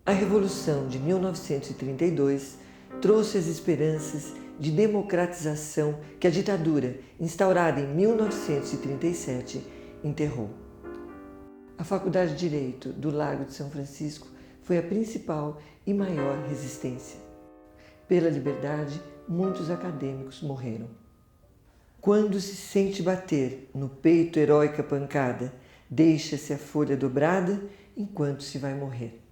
A Revolução de 1932 trouxe as esperanças de democratização que a ditadura, instaurada em 1937, enterrou. A Faculdade de Direito do Largo de São Francisco foi a principal e maior resistência. Pela liberdade, muitos acadêmicos morreram. Quando se sente bater no peito heróica pancada, deixa-se a folha dobrada enquanto se vai morrer.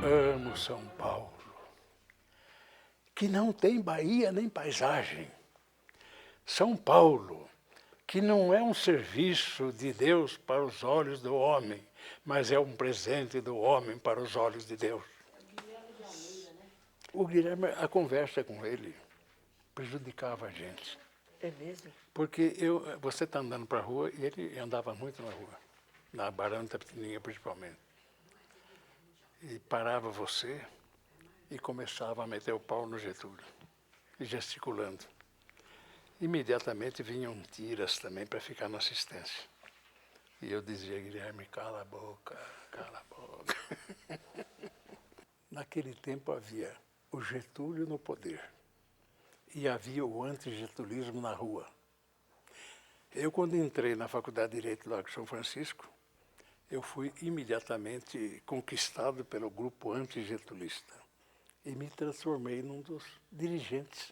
Amo São Paulo, que não tem Bahia nem paisagem. São Paulo, que não é um serviço de Deus para os olhos do homem, mas é um presente do homem para os olhos de Deus. O Guilherme, a conversa com ele prejudicava a gente. É mesmo? Porque você está andando para a rua e ele andava muito na rua, na Barão de Itapetininga principalmente. E parava você e começava a meter o pau no Getúlio, gesticulando. Imediatamente vinham tiras também para ficar na assistência. E eu dizia, Guilherme, cala a boca, cala a boca. Naquele tempo havia o Getúlio no poder e havia o antigetulismo na rua. Eu, quando entrei na Faculdade de Direito do Largo de São Francisco, eu fui imediatamente conquistado pelo grupo antigetulista e me transformei num dos dirigentes.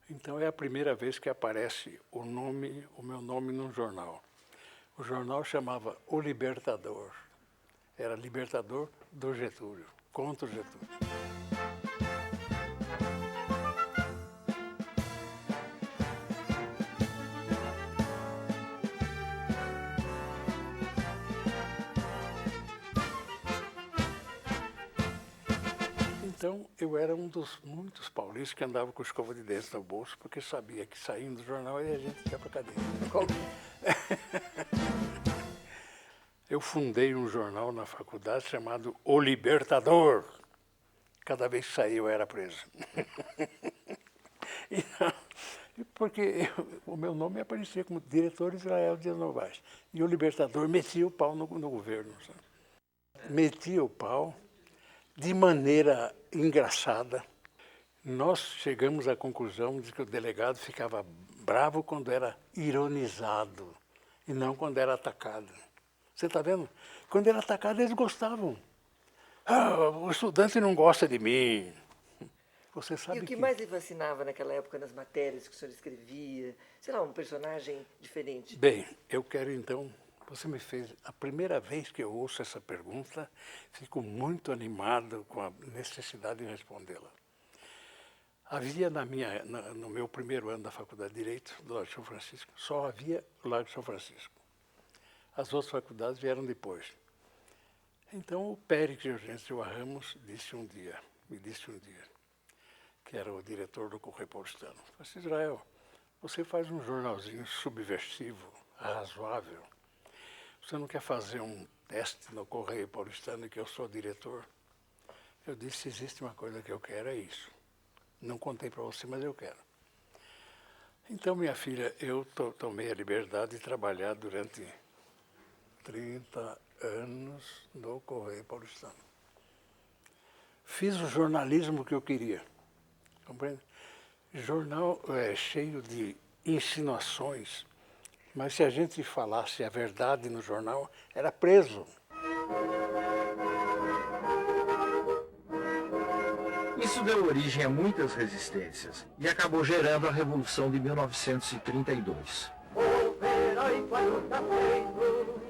Então é a primeira vez que aparece o meu nome num jornal. O jornal chamava O Libertador. Era Libertador do Getúlio, contra o Getúlio. Então, eu era um dos muitos paulistas que andava com escova de dentes no bolso, porque sabia que saindo do jornal aí a gente ia para a cadeia. Eu fundei um jornal na faculdade chamado O Libertador. Cada vez que saía eu era preso. Porque o meu nome aparecia como diretor Israel Dias Novaes. E o Libertador metia o pau no governo. Sabe? Metia o pau de maneira engraçada. Nós chegamos à conclusão de que o delegado ficava bravo quando era ironizado e não quando era atacado. Você está vendo? Quando era atacado, eles gostavam. Ah, o estudante não gosta de mim. Você sabe E o que mais lhe fascinava naquela época nas matérias que o senhor escrevia? Sei lá, um personagem diferente. Bem, eu quero então... Você me fez... A primeira vez que eu ouço essa pergunta, fico muito animado com a necessidade de respondê-la. Havia no meu primeiro ano da Faculdade de Direito do Largo de São Francisco, só havia o Largo de São Francisco. As outras faculdades vieram depois. Então o Péricles Eugênio Ramos me disse um dia, que era o diretor do Correio Paulistano, disse, Israel, você faz um jornalzinho subversivo, razoável. Você não quer fazer um teste no Correio Paulistano que eu sou diretor? Eu disse, existe uma coisa que eu quero, é isso. Não contei para você, mas eu quero. Então, minha filha, eu tomei a liberdade de trabalhar durante 30 anos no Correio Paulistano. Fiz o jornalismo que eu queria, compreende? Jornal cheio de insinuações, mas se a gente falasse a verdade no jornal, era preso. Isso deu origem a muitas resistências e acabou gerando a Revolução de 1932. O heróico ajuntamento,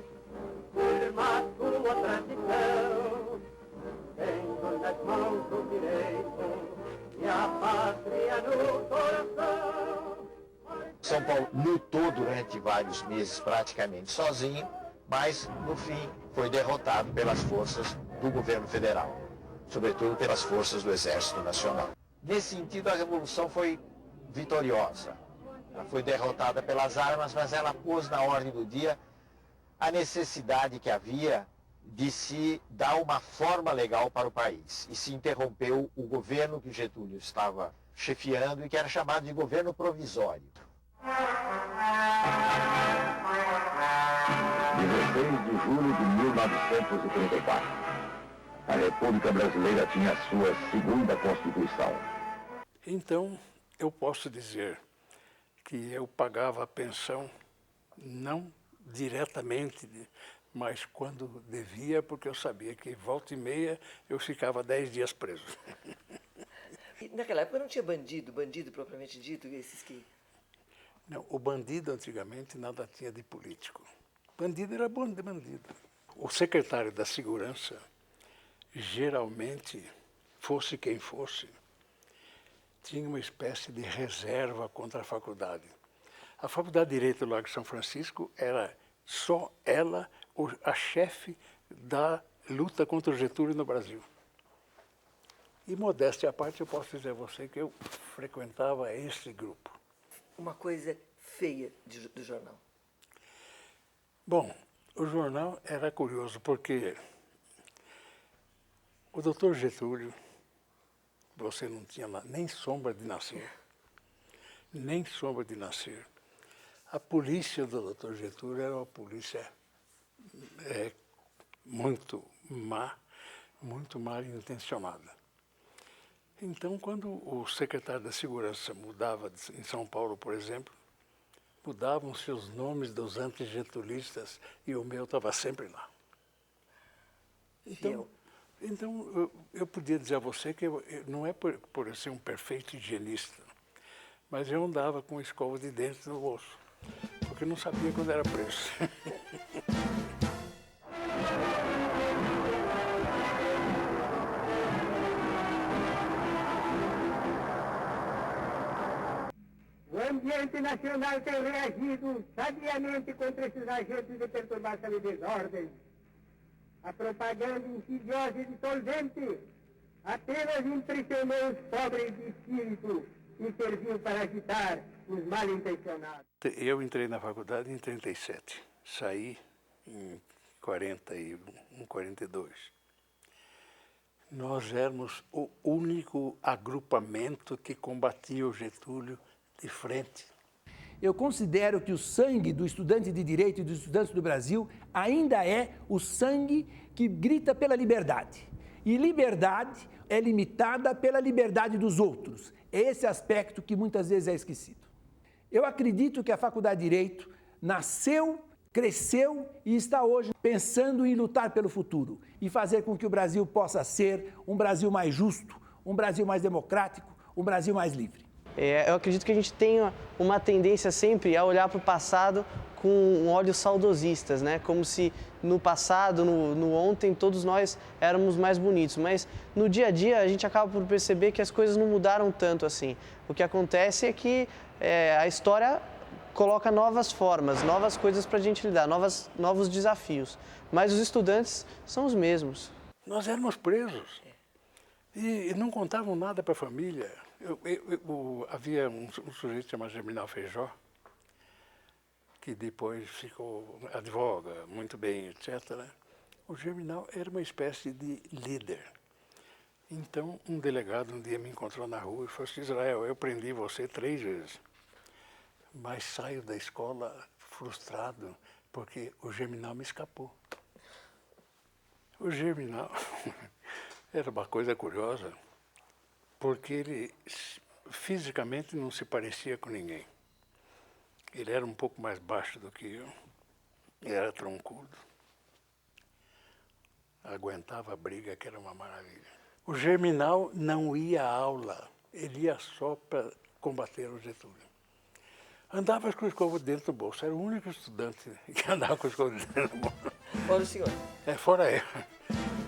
por mato São Paulo lutou durante vários meses praticamente sozinho, mas no fim foi derrotado pelas forças do governo federal, sobretudo pelas forças do Exército Nacional. Nesse sentido, a Revolução foi vitoriosa. Ela foi derrotada pelas armas, mas ela pôs na ordem do dia a necessidade que havia de se dar uma forma legal para o país. E se interrompeu o governo que Getúlio estava chefiando e que era chamado de governo provisório. 16 de julho de 1934. A República Brasileira tinha a sua segunda Constituição. Então, eu posso dizer que eu pagava a pensão não diretamente, mas quando devia, porque eu sabia que volta e meia eu ficava 10 dias preso. E naquela época não tinha bandido propriamente dito, esses que... Não, o bandido antigamente nada tinha de político. Bandido era bandido. O secretário da Segurança, geralmente, fosse quem fosse, tinha uma espécie de reserva contra a faculdade. A Faculdade de Direito do Largo de São Francisco era só ela a chefe da luta contra o Getúlio no Brasil. E, modéstia à parte, eu posso dizer a você que eu frequentava esse grupo. Uma coisa feia do jornal. Bom, o jornal era curioso porque o doutor Getúlio, você não tinha nem sombra de nascer, nem sombra de nascer. A polícia do doutor Getúlio era uma polícia muito mal intencionada. Então, quando o secretário da Segurança mudava em São Paulo, por exemplo, mudavam seus nomes dos antigetulistas e o meu estava sempre lá. Então eu podia dizer a você que não é por eu ser um perfeito higienista, mas eu andava com escova de dente no bolso, porque eu não sabia quando era preso. O ambiente nacional tem reagido sabiamente contra esses agentes de perturbação e desordem. A propaganda insidiosa e dissolvente apenas impressionou os pobres de espírito e serviu para agitar os mal intencionados. Eu entrei na faculdade em 37, saí em 41, 42. Nós éramos o único agrupamento que combatia o Getúlio de frente. Eu considero que o sangue do estudante de Direito e dos estudantes do Brasil ainda é o sangue que grita pela liberdade. E liberdade é limitada pela liberdade dos outros. É esse aspecto que muitas vezes é esquecido. Eu acredito que a Faculdade de Direito nasceu, cresceu e está hoje pensando em lutar pelo futuro e fazer com que o Brasil possa ser um Brasil mais justo, um Brasil mais democrático, um Brasil mais livre. Eu acredito que a gente tenha uma tendência sempre a olhar para o passado com olhos saudosistas, né? Como se no passado, no ontem, todos nós éramos mais bonitos. Mas no dia a dia a gente acaba por perceber que as coisas não mudaram tanto assim. O que acontece é que a história coloca novas formas, novas coisas para a gente lidar, novos desafios. Mas os estudantes são os mesmos. Nós éramos presos e não contavam nada para a família. Havia um sujeito chamado Germinal Feijó, que depois ficou advoga, muito bem, etc. O Germinal era uma espécie de líder. Então, um delegado um dia me encontrou na rua e falou assim: Israel, eu prendi você 3 vezes, mas saio da escola frustrado porque o Germinal me escapou. O Germinal era uma coisa curiosa, porque ele fisicamente não se parecia com ninguém. Ele era um pouco mais baixo do que eu, era troncudo, aguentava a briga, que era uma maravilha. O Germinal não ia à aula, ele ia só para combater o Getúlio. Andava com o escova de dentro do bolso, era o único estudante que andava com o escova de dentro do bolso. Fora o senhor? Fora eu,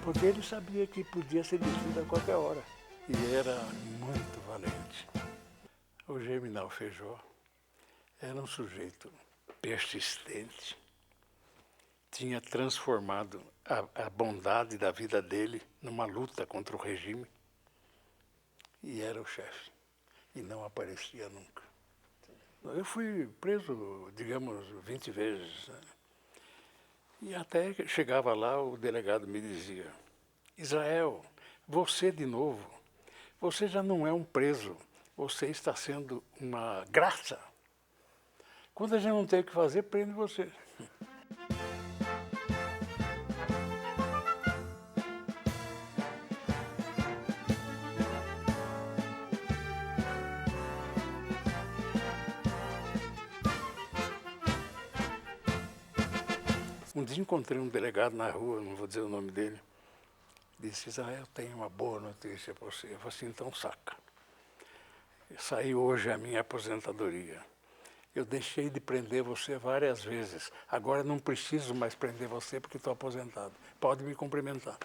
porque ele sabia que podia ser detido a qualquer hora. E era muito valente. O Germinal Feijó Era um sujeito persistente, tinha transformado a bondade da vida dele numa luta contra o regime e era o chefe, e não aparecia nunca. Eu fui preso, digamos, 20 vezes, né? E até que chegava lá, o delegado me dizia: Israel, você de novo, você já não é um preso, você está sendo uma graça. Quando a gente não tem o que fazer, prende você. Um dia encontrei um delegado na rua, não vou dizer o nome dele, disse: Israel, tenho uma boa notícia para você. Eu falei assim: então saca. Saiu hoje a minha aposentadoria. Eu deixei de prender você várias vezes. Agora não preciso mais prender você porque estou aposentado. Pode me cumprimentar.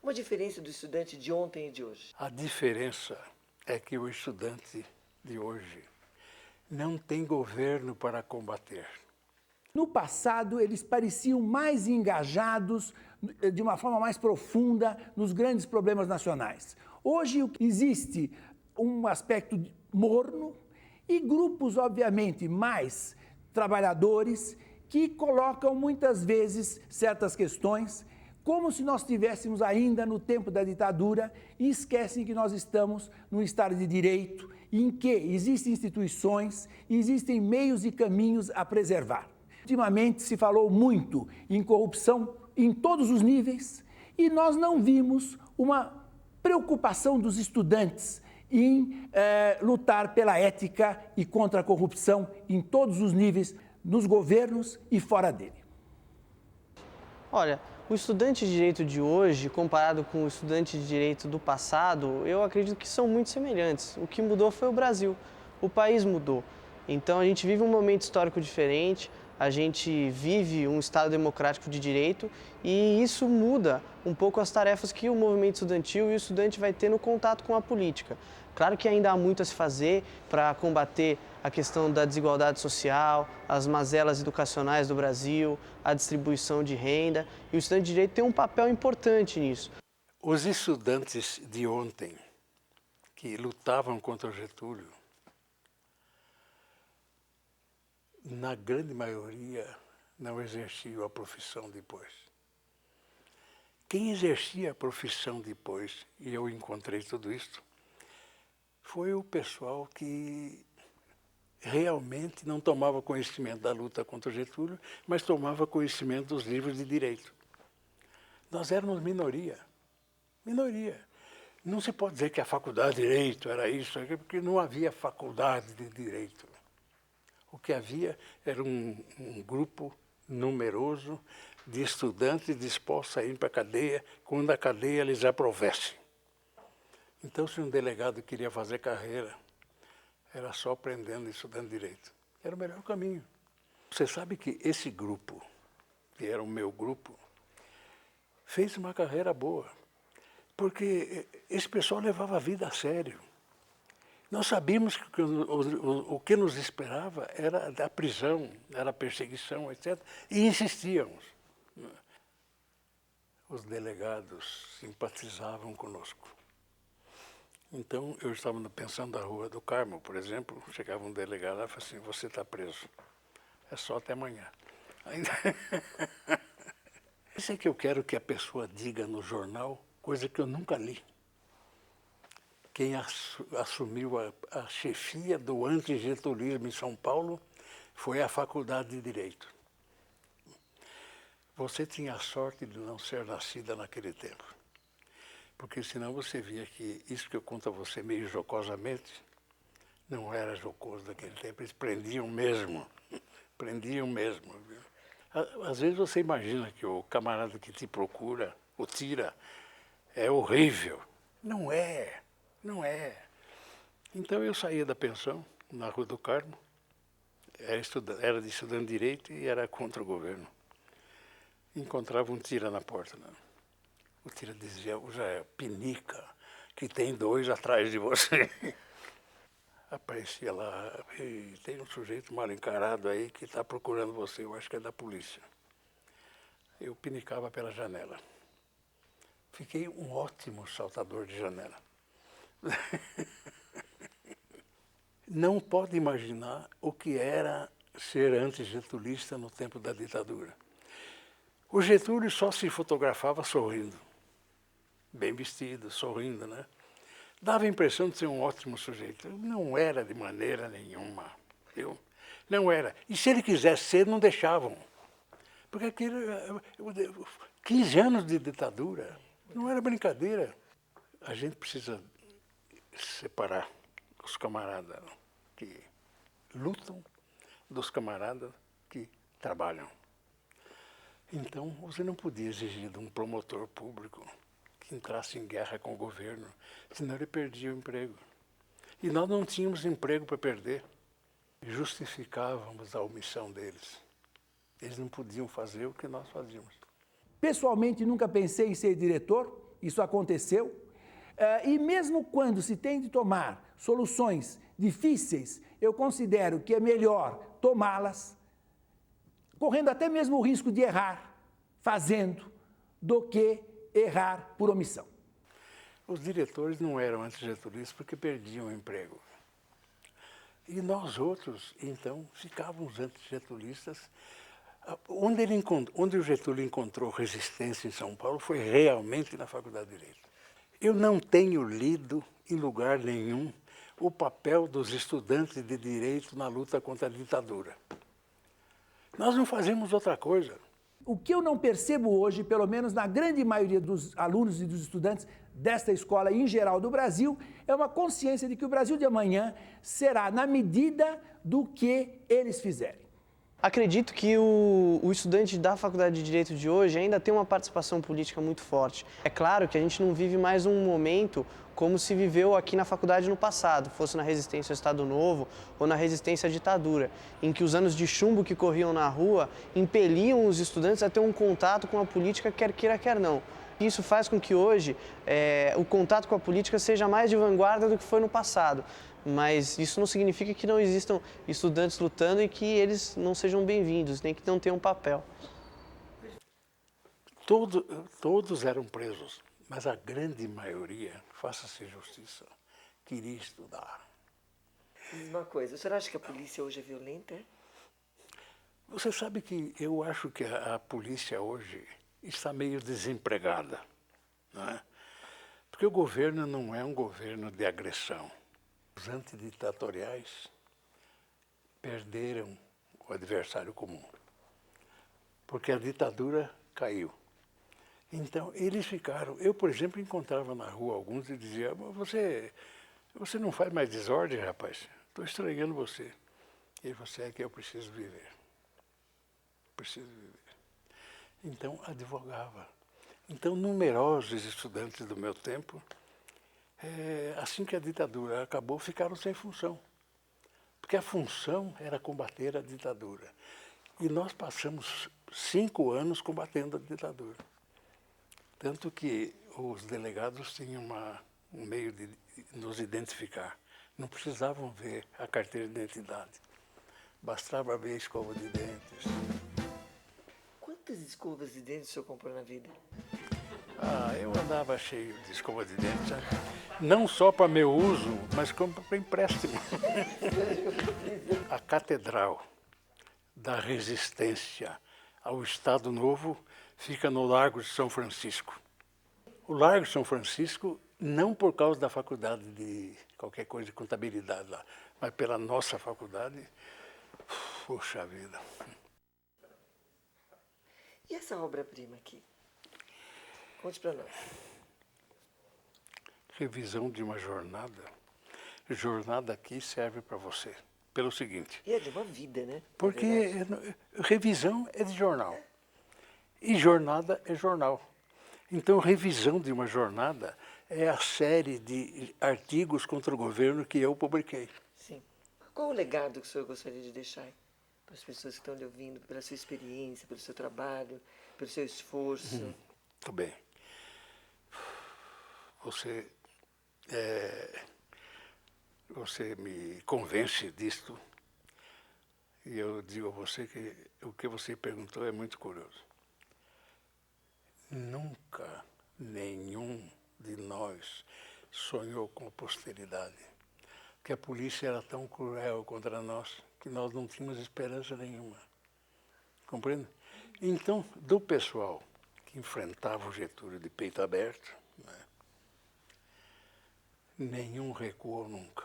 Uma diferença do estudante de ontem e de hoje. A diferença é que o estudante de hoje não tem governo para combater. No passado, eles pareciam mais engajados, de uma forma mais profunda, nos grandes problemas nacionais. Hoje existe um aspecto morno e grupos, obviamente, mais trabalhadores que colocam muitas vezes certas questões como se nós estivéssemos ainda no tempo da ditadura e esquecem que nós estamos num Estado de Direito em que existem instituições, existem meios e caminhos a preservar. Ultimamente se falou muito em corrupção em todos os níveis e nós não vimos uma preocupação dos estudantes em lutar pela ética e contra a corrupção em todos os níveis, nos governos e fora dele. Olha, o estudante de direito de hoje, comparado com o estudante de direito do passado, eu acredito que são muito semelhantes. O que mudou foi o Brasil, o país mudou. Então a gente vive um momento histórico diferente, a gente vive um Estado democrático de direito e isso muda um pouco as tarefas que o movimento estudantil e o estudante vai ter no contato com a política. Claro que ainda há muito a se fazer para combater a questão da desigualdade social, as mazelas educacionais do Brasil, a distribuição de renda, e o estudante de direito tem um papel importante nisso. Os estudantes de ontem, que lutavam contra o Getúlio, na grande maioria não exerciam a profissão depois. Quem exercia a profissão depois, e eu encontrei tudo isso, foi o pessoal que realmente não tomava conhecimento da luta contra o Getúlio, mas tomava conhecimento dos livros de direito. Nós éramos minoria. Minoria. Não se pode dizer que a faculdade de direito era isso, porque não havia faculdade de direito. O que havia era um grupo numeroso de estudantes dispostos a ir para a cadeia quando a cadeia lhes aprovesse. Então, se um delegado queria fazer carreira, era só prendendo estudante de direito. Era o melhor caminho. Você sabe que esse grupo, que era o meu grupo, fez uma carreira boa, porque esse pessoal levava a vida a sério. Nós sabíamos que o que nos esperava era a prisão, era a perseguição, etc. E insistíamos. Os delegados simpatizavam conosco. Então, eu estava pensando na Rua do Carmo, por exemplo, chegava um delegado lá e falava assim: você está preso, é só até amanhã. Isso é que eu quero que a pessoa diga no jornal, coisa que eu nunca li. quem assumiu a chefia do antigetulismo em São Paulo foi a Faculdade de Direito. Você tinha a sorte de não ser nascida naquele tempo, porque senão você via que isso que eu conto a você meio jocosamente não era jocoso naquele tempo, eles prendiam mesmo, viu? Às vezes você imagina que o camarada que te procura, o tira, é horrível. Não é. Então eu saía da pensão, na Rua do Carmo, era de estudante de Direito e era contra o governo. Encontrava um tira na porta. Né? O tira dizia, Zé, pinica, que tem 2 atrás de você. Aparecia lá, tem um sujeito mal encarado aí que está procurando você, eu acho que é da polícia. Eu pinicava pela janela. Fiquei um ótimo saltador de janela. Não pode imaginar o que era ser antigetulista no tempo da ditadura. O Getúlio só se fotografava sorrindo, bem vestido, sorrindo, né? Dava a impressão de ser um ótimo sujeito. Não era de maneira nenhuma, viu? Não era. E se ele quisesse ser, não deixavam. Porque aquilo, 15 anos de ditadura, não era brincadeira. A gente precisa separar os camaradas que lutam dos camaradas que trabalham. Então, você não podia exigir de um promotor público que entrasse em guerra com o governo, senão ele perdia o emprego. E nós não tínhamos emprego para perder. Justificávamos a omissão deles. Eles não podiam fazer o que nós fazíamos. Pessoalmente, nunca pensei em ser diretor, isso aconteceu. E mesmo quando se tem de tomar soluções difíceis, eu considero que é melhor tomá-las, correndo até mesmo o risco de errar, fazendo, do que errar por omissão. Os diretores não eram antigetulistas porque perdiam o emprego. E nós outros, então, ficávamos antigetulistas. Onde o Getúlio encontrou resistência em São Paulo foi realmente na Faculdade de Direito. Eu não tenho lido em lugar nenhum o papel dos estudantes de Direito na luta contra a ditadura. Nós não fazemos outra coisa. O que eu não percebo hoje, pelo menos na grande maioria dos alunos e dos estudantes desta escola e em geral do Brasil, é uma consciência de que o Brasil de amanhã será na medida do que eles fizerem. Acredito que o estudante da Faculdade de Direito de hoje ainda tem uma participação política muito forte. É claro que a gente não vive mais um momento como se viveu aqui na faculdade no passado, fosse na resistência ao Estado Novo ou na resistência à ditadura, em que os anos de chumbo que corriam na rua impeliam os estudantes a ter um contato com a política, quer queira, quer não. Isso faz com que hoje o contato com a política seja mais de vanguarda do que foi no passado. Mas isso não significa que não existam estudantes lutando e que eles não sejam bem-vindos, nem que não tenham papel. Todos eram presos, mas a grande maioria, faça-se justiça, queria estudar. Uma coisa, o senhor acha que a polícia hoje é violenta? Você sabe que eu acho que a polícia hoje está meio desempregada, não é? Porque o governo não é um governo de agressão. Os antiditatoriais perderam o adversário comum, porque a ditadura caiu. Então, eles ficaram... Eu, por exemplo, encontrava na rua alguns e dizia, você não faz mais desordem, rapaz? Estou estranhando você. E você é que eu preciso viver. Preciso viver. Então, advogava. Então, numerosos estudantes do meu tempo, assim que a ditadura acabou, ficaram sem função. Porque a função era combater a ditadura. E nós passamos 5 anos combatendo a ditadura. Tanto que os delegados tinham um meio de nos identificar. Não precisavam ver a carteira de identidade. Bastava ver a escova de dentes. Quantas escovas de dentes o senhor comprou na vida? Eu andava cheio de escova de dentes, não só para meu uso, mas como para empréstimo. A Catedral da Resistência ao Estado Novo fica no Largo de São Francisco. O Largo de São Francisco não por causa da faculdade de qualquer coisa de contabilidade lá, mas pela nossa faculdade, puxa vida. E essa obra-prima aqui? Conte para nós. Revisão de uma jornada. Jornada aqui serve para você, pelo seguinte. E é de uma vida, né? Porque revisão é de jornal. E jornada é jornal. Então, revisão de uma jornada é a série de artigos contra o governo que eu publiquei. Sim. Qual o legado que o senhor gostaria de deixar para as pessoas que estão lhe ouvindo, pela sua experiência, pelo seu trabalho, pelo seu esforço? Muito bem. Você me convence disto e eu digo a você que o que você perguntou é muito curioso. Nunca nenhum de nós sonhou com a posteridade, que a polícia era tão cruel contra nós que nós não tínhamos esperança nenhuma. Compreende? Então, do pessoal que enfrentava o Getúlio de peito aberto, né, nenhum recuou nunca.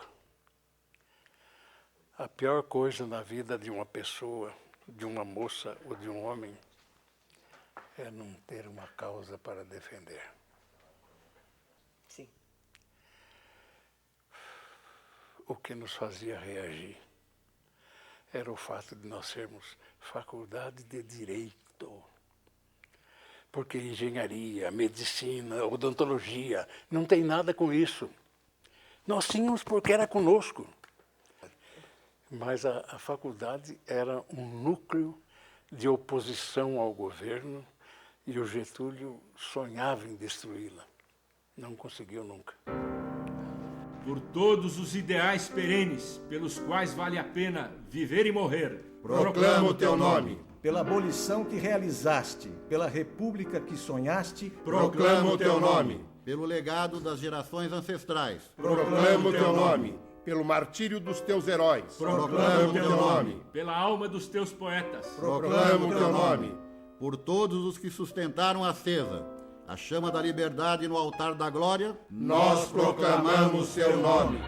A pior coisa na vida de uma pessoa, de uma moça ou de um homem, é não ter uma causa para defender. Sim. O que nos fazia reagir era o fato de nós sermos faculdade de direito. Porque engenharia, medicina, odontologia, não tem nada com isso. Nós tínhamos porque era conosco. Mas a faculdade era um núcleo de oposição ao governo e o Getúlio sonhava em destruí-la. Não conseguiu nunca. Por todos os ideais perenes pelos quais vale a pena viver e morrer, proclamo o teu nome. Pela abolição que realizaste, pela república que sonhaste, Proclamo o teu nome. Pelo legado das gerações ancestrais, Proclamo o teu nome. Pelo martírio dos teus heróis, proclamo o teu nome. Pela alma dos teus poetas, Proclamo o teu nome. por todos os que sustentaram acesa a chama da liberdade no altar da glória, Nós proclamamos seu nome.